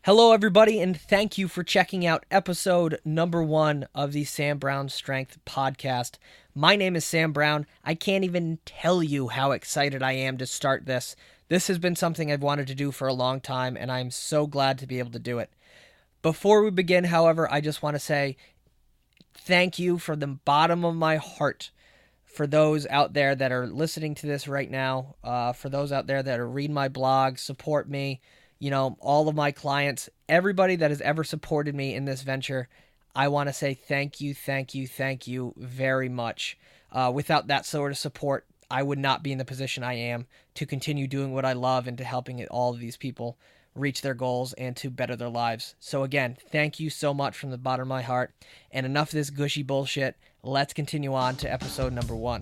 Hello, everybody, and thank you for checking out episode number 1 of the Sam Brown Strength podcast. My name is Sam Brown. I can't even tell you how excited I am to start this. This has been something I've wanted to do for a long time, and I'm so glad to be able to do it. Before we begin, however, I just want to say thank you from the bottom of my heart for those out there that are listening to this right now, for those out there that are reading my blog, support me, all of my clients, everybody that has ever supported me in this venture. I want to say thank you, thank you, thank you very much. Without that sort of support, I would not be in the position I am to continue doing what I love and to helping all of these people reach their goals and to better their lives. So again, thank you so much from the bottom of my heart. And enough of this gushy bullshit. Let's continue on to episode number 1.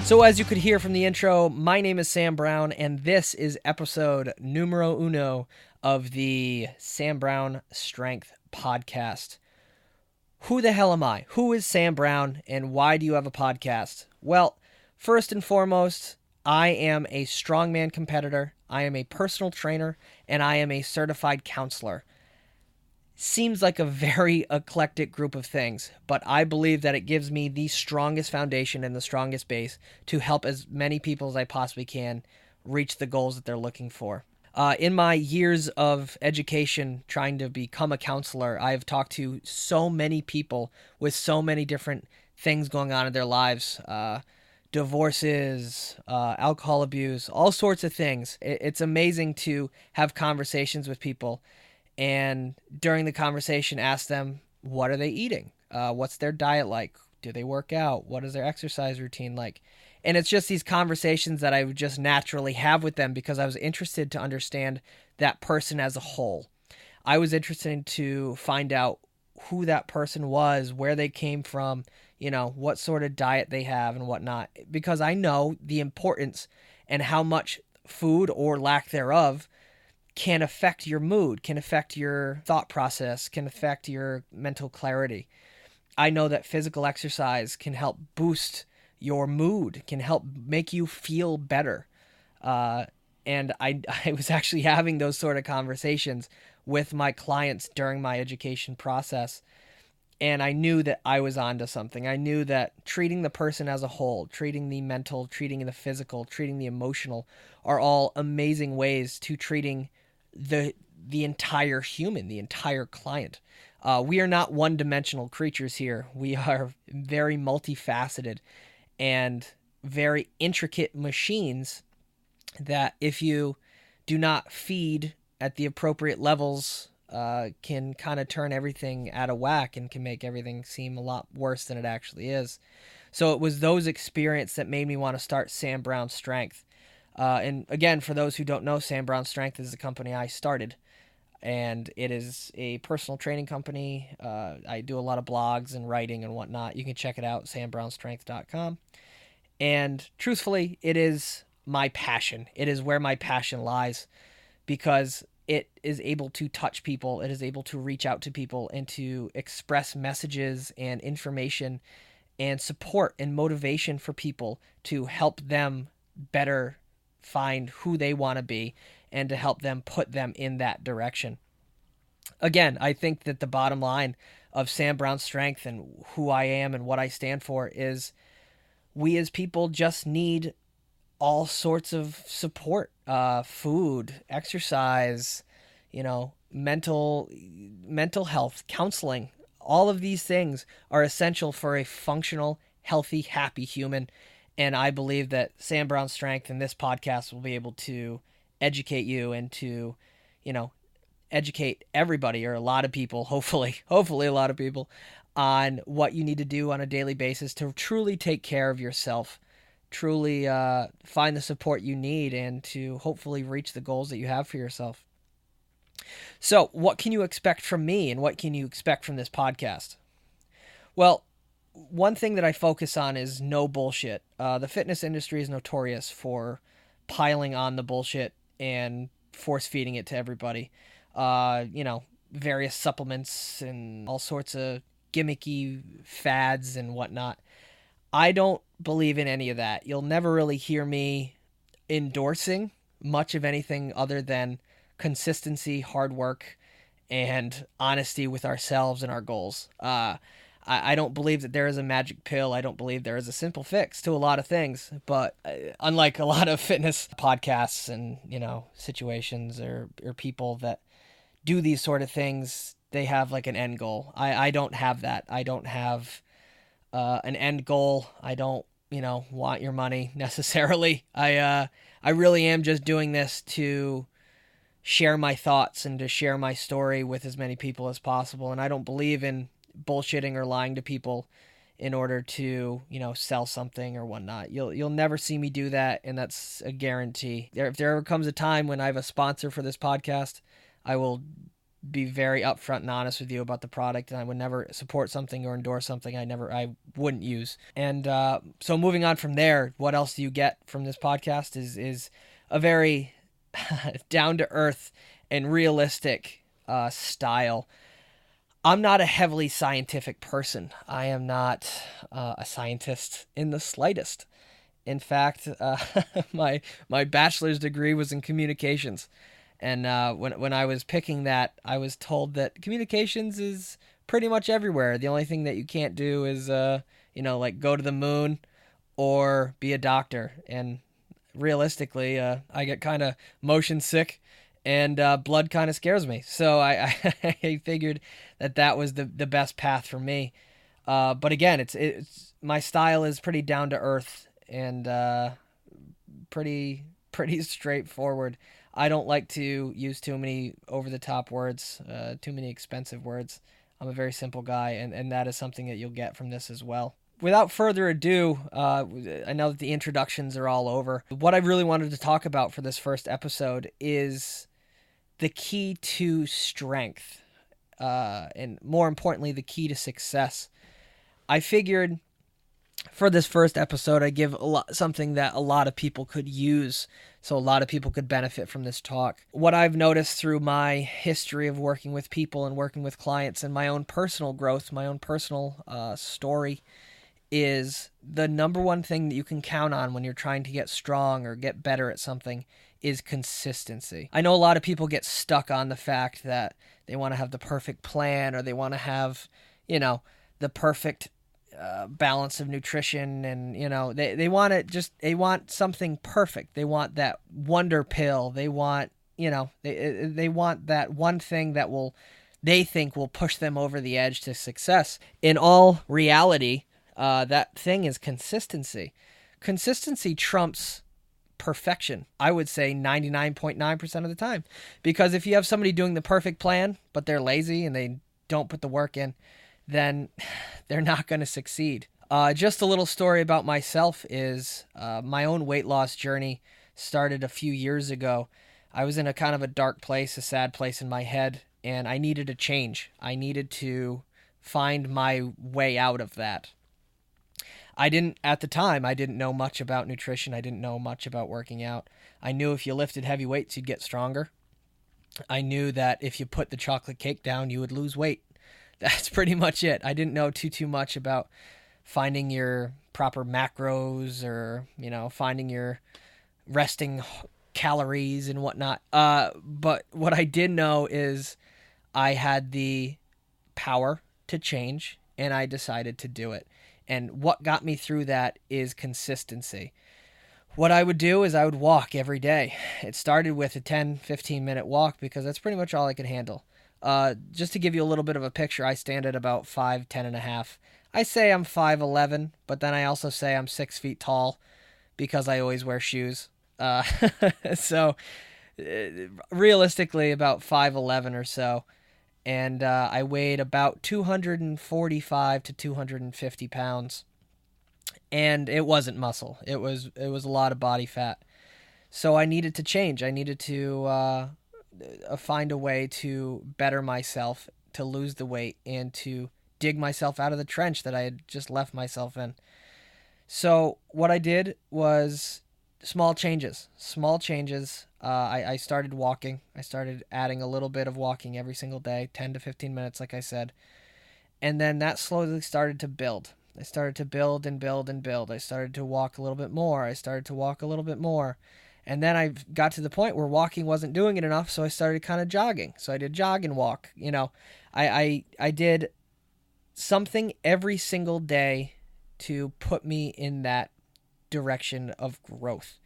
So as you could hear from the intro, my name is Sam Brown, and this is episode numero uno of the Sam Brown Strength podcast. Who the hell am I? Who is Sam Brown, and why do you have a podcast? Well, first and foremost, I am a strongman competitor, I am a personal trainer, and I am a certified counselor. Seems like a very eclectic group of things, but I believe that it gives me the strongest foundation and the strongest base to help as many people as I possibly can reach the goals that they're looking for. In my years of education trying to become a counselor, I've talked to so many people with so many different things going on in their lives. Divorces, alcohol abuse, all sorts of things. It's amazing to have conversations with people and during the conversation ask them, what are they eating? What's their diet like? Do they work out? What is their exercise routine like? And it's just these conversations that I would just naturally have with them because I was interested to understand that person as a whole. I was interested to find out who that person was, where they came from, what sort of diet they have and whatnot, because I know the importance and how much food or lack thereof can affect your mood, can affect your thought process, can affect your mental clarity. I know that physical exercise can help boost your mood, can help make you feel better. And I was actually having those sort of conversations with my clients during my education process. And I knew that I was onto something. I knew that treating the person as a whole, treating the mental, treating the physical, treating the emotional are all amazing ways to treating the entire human, the entire client. We are not one-dimensional creatures here. We are very multifaceted and very intricate machines that if you do not feed at the appropriate levels can kind of turn everything out of whack and can make everything seem a lot worse than it actually is. So it was those experiences that made me want to start Sam Brown Strength. And again, for those who don't know, Sam Brown Strength is the company I started, and it is a personal training company. I do a lot of blogs and writing and whatnot. You can check it out, sambrownstrength.com. And truthfully, it is my passion. It is where my passion lies because it is able to touch people. It is able to reach out to people and to express messages and information and support and motivation for people to help them better find who they want to be and to help them put them in that direction. Again, I think that the bottom line of Sam Brown Strength and who I am and what I stand for is we as people just need all sorts of support, food, exercise, mental health, counseling. All of these things are essential for a functional, healthy, happy human. And I believe that Sam Brown Strength and this podcast will be able to educate you and to, educate everybody or a lot of people, hopefully a lot of people, on what you need to do on a daily basis to truly take care of yourself, truly find the support you need, and to hopefully reach the goals that you have for yourself. So what can you expect from me and what can you expect from this podcast? Well, one thing that I focus on is no bullshit. The fitness industry is notorious for piling on the bullshit and force feeding it to everybody. Various supplements and all sorts of gimmicky fads and whatnot. I don't believe in any of that. You'll never really hear me endorsing much of anything other than consistency, hard work, and honesty with ourselves and our goals. I don't believe that there is a magic pill. I don't believe there is a simple fix to a lot of things. But unlike a lot of fitness podcasts and situations or people that do these sort of things, they have like an end goal. I don't have that. I don't have an end goal. I don't want your money necessarily. I really am just doing this to share my thoughts and to share my story with as many people as possible. And I don't believe in bullshitting or lying to people in order to, sell something or whatnot. You'll never see me do that, and that's a guarantee. If there ever comes a time when I have a sponsor for this podcast, I will be very upfront and honest with you about the product, and I would never support something or endorse something I wouldn't use. And so moving on from there, what else do you get from this podcast is a very down to earth and realistic style. I'm not a heavily scientific person. I am not a scientist in the slightest. In fact, my bachelor's degree was in communications. And when I was picking that, I was told that communications is pretty much everywhere. The only thing that you can't do is, like go to the moon or be a doctor. And realistically, I get kind of motion sick, and blood kind of scares me. So I figured that was the best path for me. But again, it's my style is pretty down to earth and pretty straightforward. I don't like to use too many over-the-top words, too many expensive words. I'm a very simple guy, and that is something that you'll get from this as well. Without further ado, I know that the introductions are all over. What I really wanted to talk about for this first episode is the key to strength, and more importantly, the key to success. I figured for this first episode, I give something that a lot of people could use, so a lot of people could benefit from this talk. What I've noticed through my history of working with people and working with clients and my own personal growth, my own personal story, is the number one thing that you can count on when you're trying to get strong or get better at something is consistency. I know a lot of people get stuck on the fact that they want to have the perfect plan, or they want to have, the perfect balance of nutrition, and they want something perfect. They want that wonder pill. They want they want that one thing that they think will push them over the edge to success. In all reality, that thing is consistency. Consistency trumps perfection, I would say 99.9% of the time. Because if you have somebody doing the perfect plan, but they're lazy and they don't put the work in, then they're not going to succeed. Just a little story about myself is my own weight loss journey started a few years ago. I was in a kind of a dark place, a sad place in my head, and I needed a change. I needed to find my way out of that. At the time, I didn't know much about nutrition. I didn't know much about working out. I knew if you lifted heavy weights, you'd get stronger. I knew that if you put the chocolate cake down, you would lose weight. That's pretty much it. I didn't know too much about finding your proper macros or, finding your resting calories and whatnot. But what I did know is I had the power to change, and I decided to do it. And what got me through that is consistency. What I would do is I would walk every day. It started with a 10-15 minute walk because that's pretty much all I could handle. Just to give you a little bit of a picture, I stand at about 5'10" and a half. I say I'm 5'11", but then I also say I'm 6 feet tall because I always wear shoes. So realistically about 5'11" or so. And I weighed about 245 to 250 pounds. And it wasn't muscle. It was a lot of body fat. So I needed to change. I needed to find a way to better myself, to lose the weight, and to dig myself out of the trench that I had just left myself in. So what I did was small changes. I started walking. I started adding a little bit of walking every single day, 10 to 15 minutes, like I said. And then that slowly started to build. I started to build and build and build. I started to walk a little bit more. I started to walk a little bit more. And then I got to the point where walking wasn't doing it enough, so I started kind of jogging. So I did jog and walk. I did something every single day to put me in that direction of growth.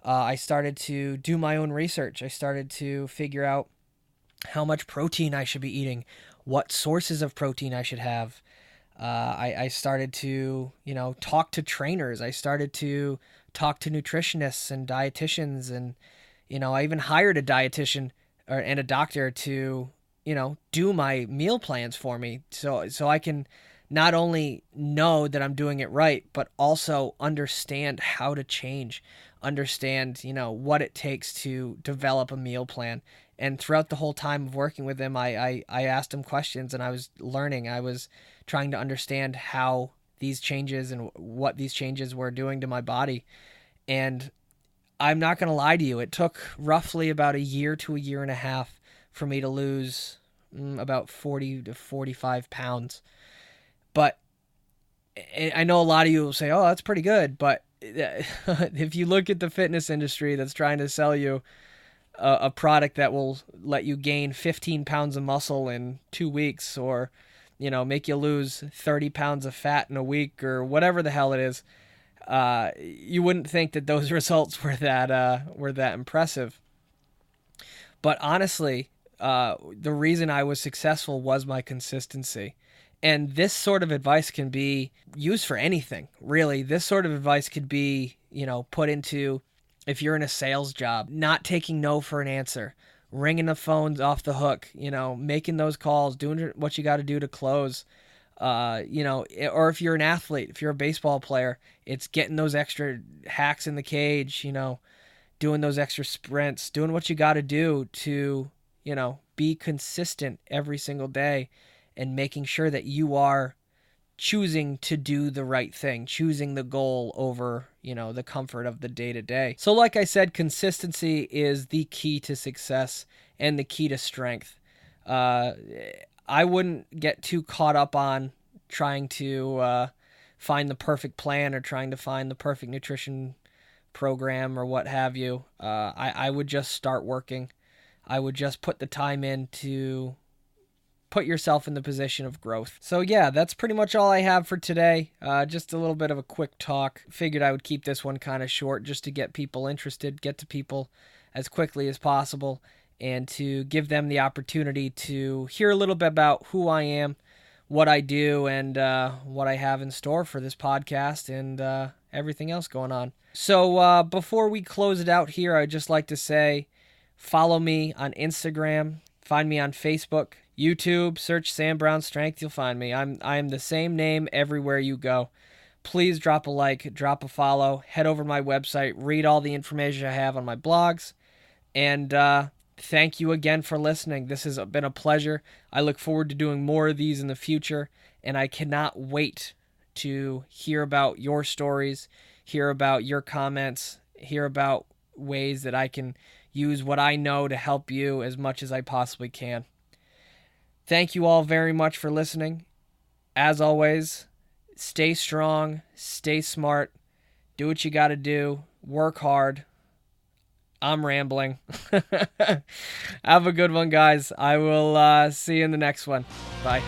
I started to do my own research. I started to figure out how much protein I should be eating, what sources of protein I should have. I started to, talk to trainers. I started to talk to nutritionists and dietitians, and I even hired a dietitian and a doctor to, do my meal plans for me, so I can not only know that I'm doing it right, but also understand how to change, understand, what it takes to develop a meal plan. And throughout the whole time of working with him, I asked him questions, and I was learning. I was trying to understand how these changes and what these changes were doing to my body. And I'm not going to lie to you, it took roughly about a year to a year and a half for me to lose about 40 to 45 pounds. But I know a lot of you will say, oh, that's pretty good. But if you look at the fitness industry that's trying to sell you a product that will let you gain 15 pounds of muscle in 2 weeks, or, make you lose 30 pounds of fat in a week, or whatever the hell it is, you wouldn't think that those results were that impressive. But honestly, the reason I was successful was my consistency. And this sort of advice can be used for anything, really. This sort of advice could be, put into, if you're in a sales job, not taking no for an answer, ringing the phones off the hook, making those calls, doing what you got to do to close. Or if you're an athlete, if you're a baseball player, it's getting those extra hacks in the cage, doing those extra sprints, doing what you got to do to, be consistent every single day, and making sure that you are choosing to do the right thing, choosing the goal over, the comfort of the day-to-day. So like I said, consistency is the key to success and the key to strength. I wouldn't get too caught up on trying to find the perfect plan or trying to find the perfect nutrition program or what have you. I would just start working. I would just put the time in to put yourself in the position of growth. So yeah, that's pretty much all I have for today. Just a little bit of a quick talk. Figured I would keep this one kind of short just to get people interested, get to people as quickly as possible, and to give them the opportunity to hear a little bit about who I am, what I do, and what I have in store for this podcast and everything else going on. So before we close it out here, I'd just like to say, follow me on Instagram, find me on Facebook, YouTube, search Sam Brown Strength, you'll find me. I am the same name everywhere you go. Please drop a like, drop a follow, head over to my website, read all the information I have on my blogs, and thank you again for listening. This has been a pleasure. I look forward to doing more of these in the future, and I cannot wait to hear about your stories, hear about your comments, hear about ways that I can use what I know to help you as much as I possibly can. Thank you all very much for listening. As always, stay strong, stay smart, do what you got to do, work hard. I'm rambling. Have a good one, guys. I will see you in the next one. Bye.